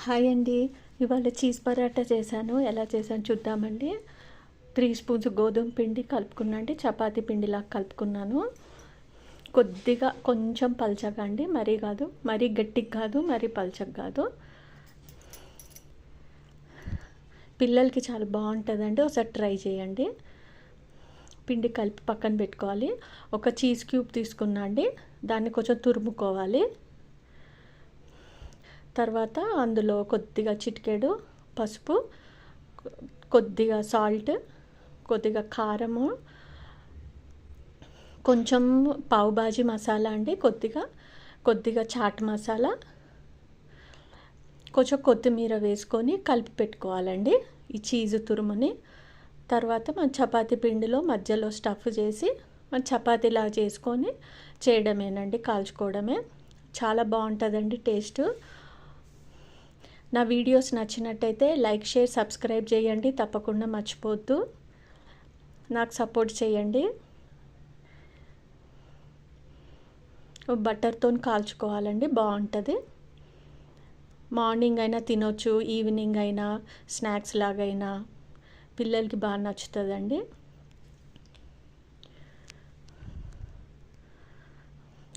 Hi అండి. ఇవాళ cheese paratha చేశాను. ఎలా చేశాను చూద్దామండి. 3 స్పూన్స్ గోధుమ పిండి కలుపుకున్నా అండి. చపాతీ పిండిలాగా కలుపుకున్నాను. కొద్దిగా కొంచెం పల్చగా అండి, మరీ కాదు, మరీ గట్టిగా కాదు, మరీ పల్చగా కాదు. పిల్లలకి చాలా బాగుంటుందండి, ఒకసారి ట్రై చేయండి. పిండి కలిపి పక్కన పెట్టుకోవాలి. ఒక చీజ్ క్యూబ్ తీసుకున్నా అండి, దాన్ని కొంచెం తురుముకోవాలి. తర్వాత అందులో కొద్దిగా చిటికెడు పసుపు, కొద్దిగా సాల్ట్, కొద్దిగా కారము, కొంచెం పావుబాజీ మసాలా అండి, కొద్దిగా చాట్ మసాలా, కొంచెం కొత్తిమీర వేసుకొని కలిపి పెట్టుకోవాలండి ఈ చీజ్ తురుముని. తర్వాత మనం చపాతీ పిండిలో మధ్యలో స్టఫ్ చేసి మనం చపాతీలా చేసుకొని చేయడమేనండి, కాల్చుకోవడమే. చాలా బాగుంటుందండి టేస్ట్. నా వీడియోస్ నచ్చినట్టయితే లైక్, షేర్, సబ్స్క్రైబ్ చేయండి. తప్పకుండా మర్చిపోవద్దు, నాకు సపోర్ట్ చేయండి. బటర్తో కాల్చుకోవాలండి, బాగుంటుంది. మార్నింగ్ అయినా తినొచ్చు, ఈవినింగ్ అయినా, స్నాక్స్ లాగైనా పిల్లలకి బాగా నచ్చుతుందండి.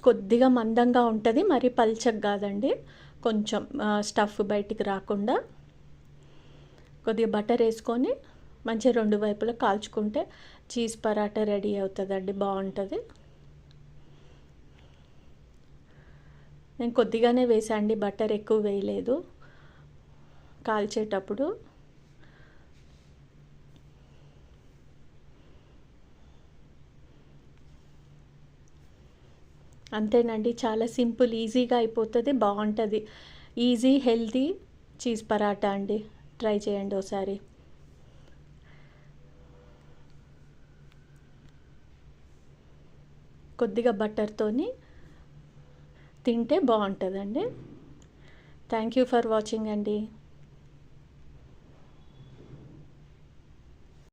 కొద్దిగా మందంగా ఉంటుంది, మరీ పల్చగా కాదండి. కొంచెం స్టఫ్ బయటికి రాకుండా కొద్దిగా బటర్ వేసుకొని మంచిగా 2 వైపులా కాల్చుకుంటే చీజ్ పరాటా రెడీ అవుతుందండి, బాగుంటుంది. నేను కొద్దిగానే వేసాండి, బటర్ ఎక్కువ వేయలేదు కాల్చేటప్పుడు. అంతేనండి, చాలా సింపుల్, ఈజీగా అయిపోతుంది, బాగుంటుంది. ఈజీ హెల్తీ చీజ్ పరాటా అండి, ట్రై చేయండి ఒకసారి. కొద్దిగా బటర్తోని తింటే బాగుంటుందండి. థ్యాంక్ యూ ఫర్ వాచింగ్ అండి.